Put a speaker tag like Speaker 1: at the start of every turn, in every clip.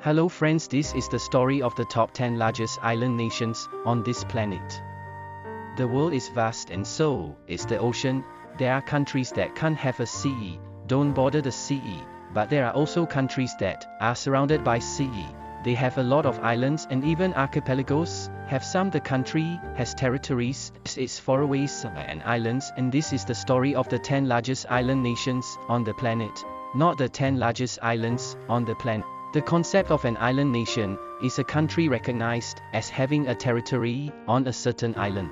Speaker 1: Hello friends, this is the story of the top 10 largest island nations on this planet. The world is vast and so is the ocean. There are countries that can't have a sea, don't border the sea, but there are also countries that are surrounded by sea. They have a lot of islands and even archipelagos. Have some. The country has territories, its foreways and islands, and this is the story of the 10 largest island nations on the planet, not the 10 largest islands on the planet. The concept of an island nation is a country recognized as having a territory on a certain island.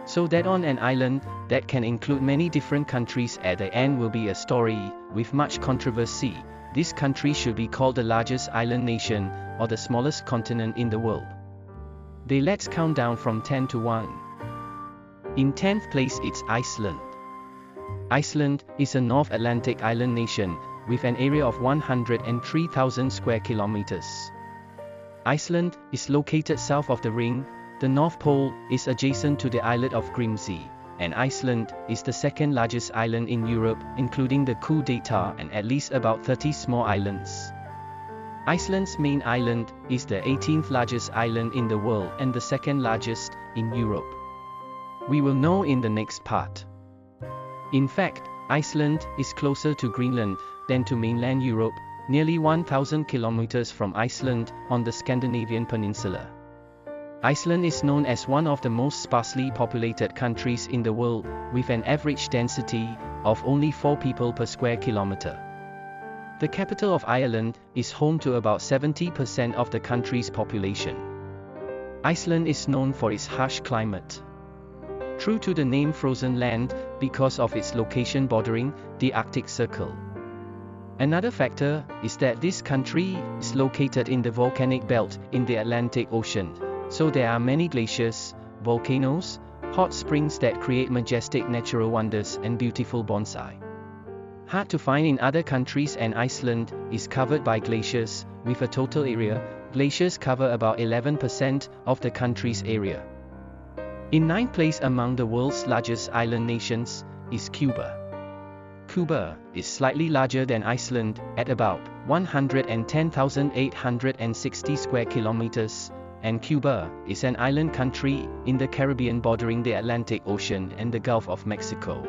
Speaker 1: So that on an island that can include many different countries at the end will be a story with much controversy. This country should be called the largest island nation or the smallest continent in the world. Let's count down from 10 to 1. In 10th place it's Iceland. Iceland is a North Atlantic island nation with an area of 103,000 square kilometers. Iceland is located south of the ring. The North Pole is adjacent to the islet of Grimsey, and Iceland is the second largest island in Europe, including the coup d'etat and at least about 30 small islands. Iceland's main island is the 18th largest island in the world and the second largest in Europe. We will know in the next part. In fact, Iceland is closer to Greenland than to mainland Europe, nearly 1,000 kilometers from Iceland on the Scandinavian peninsula. Iceland is known as one of the most sparsely populated countries in the world, with an average density of only 4 people per square kilometer. The capital of Ireland is home to about 70% of the country's population. Iceland is known for its harsh climate. True to the name frozen land, because of its location bordering the Arctic Circle. Another factor is that this country is located in the volcanic belt in the Atlantic Ocean, so there are many glaciers, volcanoes, hot springs that create majestic natural wonders and beautiful bonsai. Hard to find in other countries, and Iceland is covered by glaciers, with a total area. Glaciers cover about 11% of the country's area. In 9th place among the world's largest island nations is Cuba. Cuba is slightly larger than Iceland, at about 110,860 square kilometers, and Cuba is an island country in the Caribbean bordering the Atlantic Ocean and the Gulf of Mexico.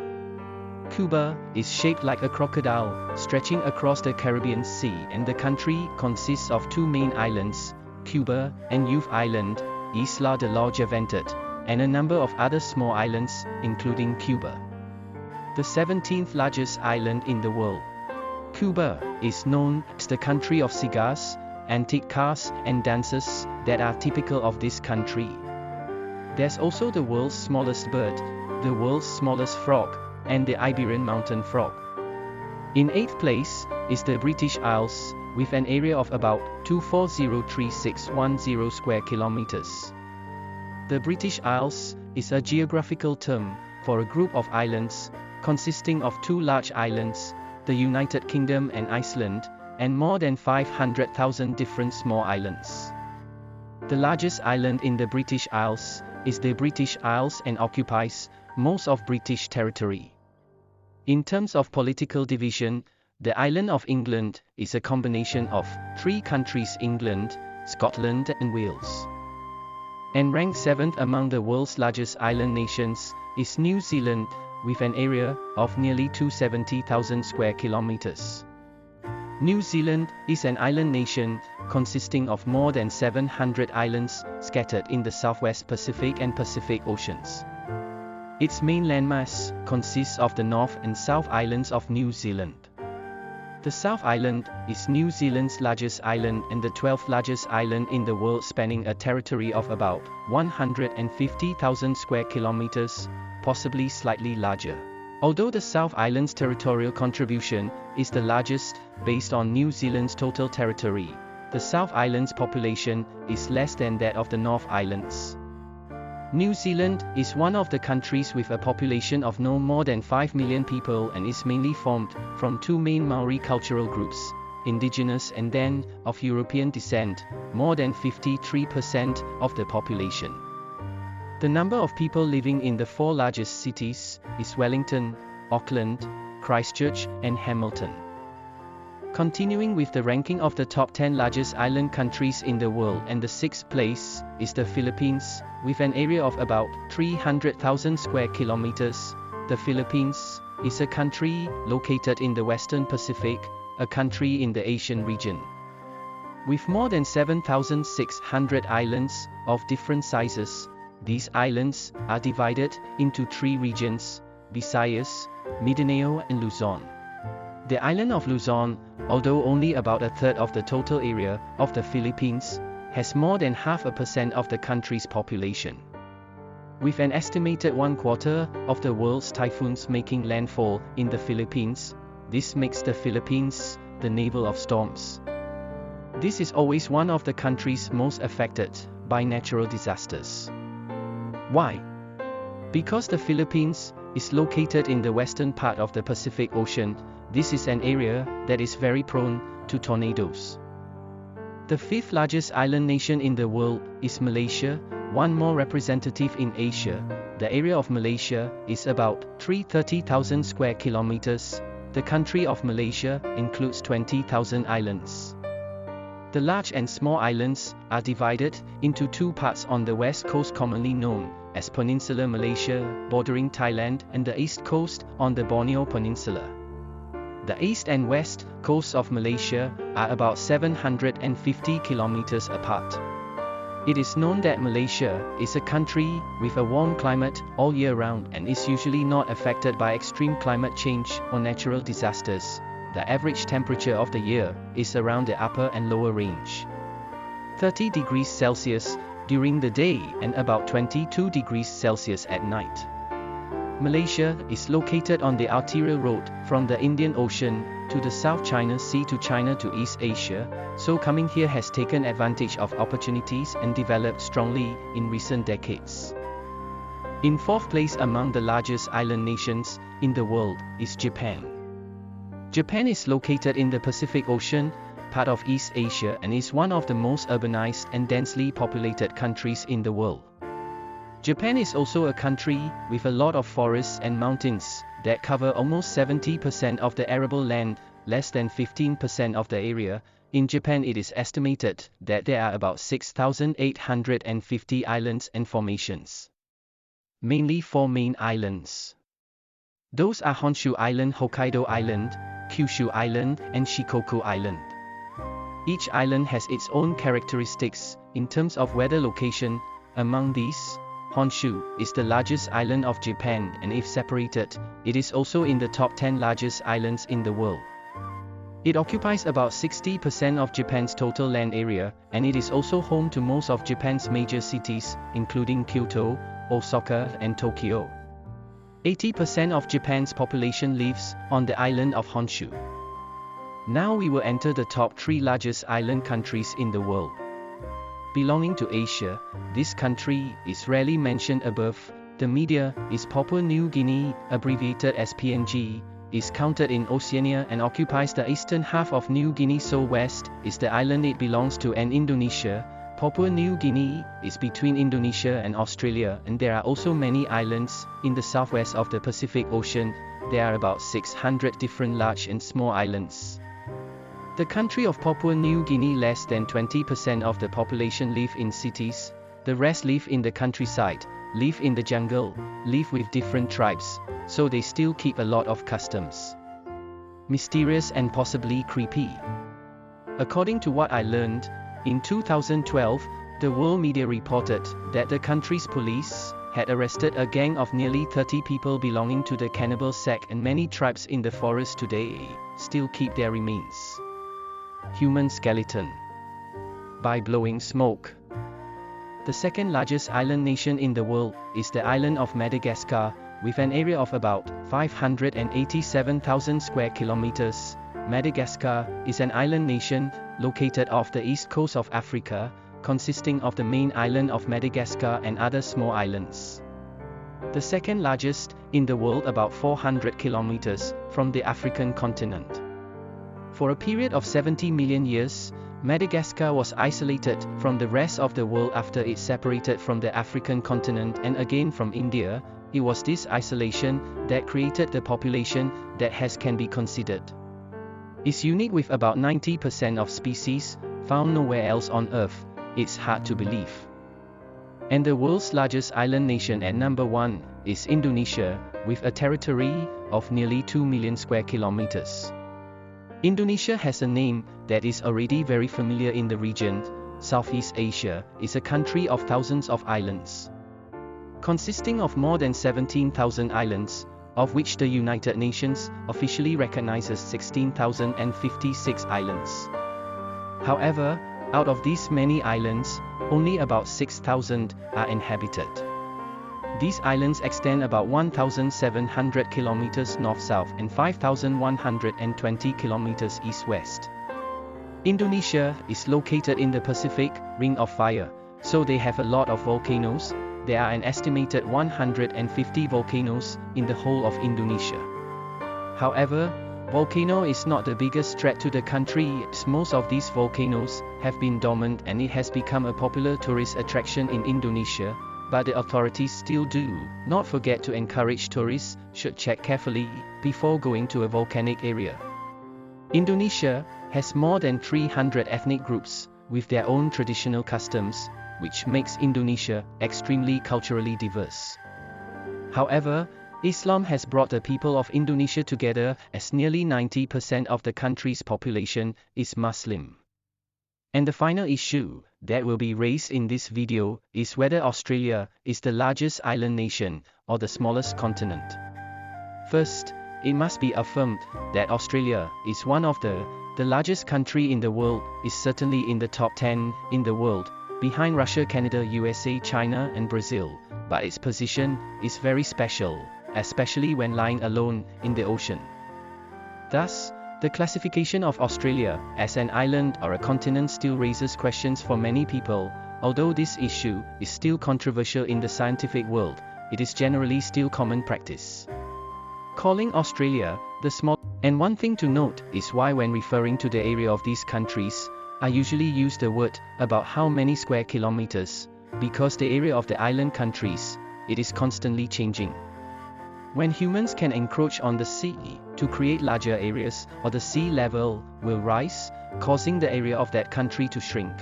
Speaker 1: Cuba is shaped like a crocodile, stretching across the Caribbean Sea, and the country consists of 2 main islands, Cuba and Youth Island, Isla de la Juventud, and a number of other small islands, including Cuba, the 17th largest island in the world. Cuba is known as the country of cigars, antique cars, and dances that are typical of this country. There's also the world's smallest bird, the world's smallest frog, and the Iberian mountain frog. In 8th place is the British Isles, with an area of about 2403610 square kilometers. The British Isles is a geographical term for a group of islands, consisting of 2 large islands, the United Kingdom and Iceland, and more than 500,000 different small islands. The largest island in the British Isles is the British Isles and occupies most of British territory. In terms of political division, the island of England is a combination of 3 countries: England, Scotland, and Wales. And ranked 7th among the world's largest island nations is New Zealand, with an area of nearly 270,000 square kilometers. New Zealand is an island nation consisting of more than 700 islands scattered in the Southwest Pacific and Pacific Oceans. Its main landmass consists of the North and South Islands of New Zealand. The South Island is New Zealand's largest island and the 12th largest island in the world, spanning a territory of about 150,000 square kilometers, possibly slightly larger. Although the South Island's territorial contribution is the largest, based on New Zealand's total territory, the South Island's population is less than that of the North Islands. New Zealand is one of the countries with a population of no more than 5 million people and is mainly formed from 2 main Maori cultural groups, indigenous and then of European descent, more than 53% of the population. The number of people living in the 4 largest cities is Wellington, Auckland, Christchurch, and Hamilton. Continuing with the ranking of the top 10 largest island countries in the world, and the 6th place is the Philippines, with an area of about 300,000 square kilometers. The Philippines is a country located in the Western Pacific, a country in the Asian region. With more than 7,600 islands of different sizes, these islands are divided into 3 regions: Visayas, Mindanao and Luzon. The island of Luzon, although only about a third of the total area of the Philippines, has more than 0.5% of the country's population. With an estimated 1/4 of the world's typhoons making landfall in the Philippines, this makes the Philippines the navel of storms. This is always one of the countries most affected by natural disasters. Why? Because the Philippines is located in the western part of the Pacific Ocean. This is an area that is very prone to tornadoes. The 5th largest island nation in the world is Malaysia, one more representative in Asia. The area of Malaysia is about 330,000 square kilometers. The country of Malaysia includes 20,000 islands. The large and small islands are divided into 2 parts on the west coast, commonly known as Peninsular Malaysia, bordering Thailand, and the east coast on the Borneo Peninsula. The east and west coasts of Malaysia are about 750 kilometers apart. It is known that Malaysia is a country with a warm climate all year round and is usually not affected by extreme climate change or natural disasters. The average temperature of the year is around the upper and lower range, 30 degrees Celsius during the day and about 22 degrees Celsius at night. Malaysia is located on the arterial road from the Indian Ocean to the South China Sea to China to East Asia, so coming here has taken advantage of opportunities and developed strongly in recent decades. In 4th place among the largest island nations in the world is Japan. Japan is located in the Pacific Ocean, part of East Asia, and is one of the most urbanized and densely populated countries in the world. Japan is also a country with a lot of forests and mountains that cover almost 70% of the arable land, less than 15% of the area. In Japan, it is estimated that there are about 6,850 islands and formations. Mainly 4 main islands. Those are Honshu Island, Hokkaido Island, Kyushu Island, and Shikoku Island. Each island has its own characteristics in terms of weather location. Among these, Honshu is the largest island of Japan, and if separated, it is also in the top 10 largest islands in the world. It occupies about 60% of Japan's total land area, and it is also home to most of Japan's major cities, including Kyoto, Osaka, and Tokyo. 80% of Japan's population lives on the island of Honshu. Now we will enter the top 3 largest island countries in the world. Belonging to Asia, this country is rarely mentioned above the media, is Papua New Guinea, abbreviated as PNG, is counted in Oceania and occupies the eastern half of New Guinea, so west is the island it belongs to, and Indonesia. Papua New Guinea is between Indonesia and Australia, and there are also many islands in the southwest of the Pacific Ocean. There are about 600 different large and small islands. The country of Papua New Guinea, less than 20% of the population live in cities, the rest live in the countryside, live in the jungle, live with different tribes, so they still keep a lot of customs. Mysterious and possibly creepy. According to what I learned, in 2012, the world media reported that the country's police had arrested a gang of nearly 30 people belonging to the cannibal sect, and many tribes in the forest today still keep their remains. Human skeleton. By blowing smoke. The 2nd largest island nation in the world is the island of Madagascar, with an area of about 587,000 square kilometers. Madagascar is an island nation located off the east coast of Africa, consisting of the main island of Madagascar and other small islands. The 2nd largest in the world, about 400 kilometers from the African continent. For a period of 70 million years, Madagascar was isolated from the rest of the world after it separated from the African continent and again from India. It was this isolation that created the population that can be considered. is unique with about 90% of species found nowhere else on Earth. It's hard to believe. And the world's largest island nation at number 1 is Indonesia, with a territory of nearly 2 million square kilometers. Indonesia has a name that is already very familiar in the region. Southeast Asia is a country of thousands of islands, consisting of more than 17,000 islands, of which the United Nations officially recognizes 16,056 islands. However, out of these many islands, only about 6,000 are inhabited. These islands extend about 1,700 kilometers north-south and 5,120 kilometers east-west. Indonesia is located in the Pacific Ring of Fire, so they have a lot of volcanoes. There are an estimated 150 volcanoes in the whole of Indonesia. However, volcano is not the biggest threat to the country, as most of these volcanoes have been dormant and it has become a popular tourist attraction in Indonesia, but the authorities still do not forget to encourage tourists should check carefully before going to a volcanic area. Indonesia has more than 300 ethnic groups with their own traditional customs, which makes Indonesia extremely culturally diverse. However, Islam has brought the people of Indonesia together, as nearly 90% of the country's population is Muslim. And the final issue that will be raised in this video is whether Australia is the largest island nation or the smallest continent. First, it must be affirmed that Australia is one of the largest country in the world, is certainly in the top 10 in the world, behind Russia, Canada, USA, China and Brazil, but its position is very special, especially when lying alone in the ocean. Thus, the classification of Australia as an island or a continent still raises questions for many people. Although this issue is still controversial in the scientific world, it is generally still common practice calling Australia the small. And one thing to note is why when referring to the area of these countries, I usually use the word about how many square kilometers, because the area of the island countries, it is constantly changing. When humans can encroach on the sea to create larger areas, or the sea level will rise, causing the area of that country to shrink.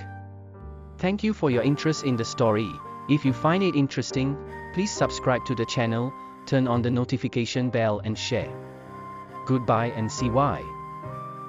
Speaker 1: Thank you for your interest in the story. If you find it interesting, please subscribe to the channel, turn on the notification bell and share. Goodbye and see why.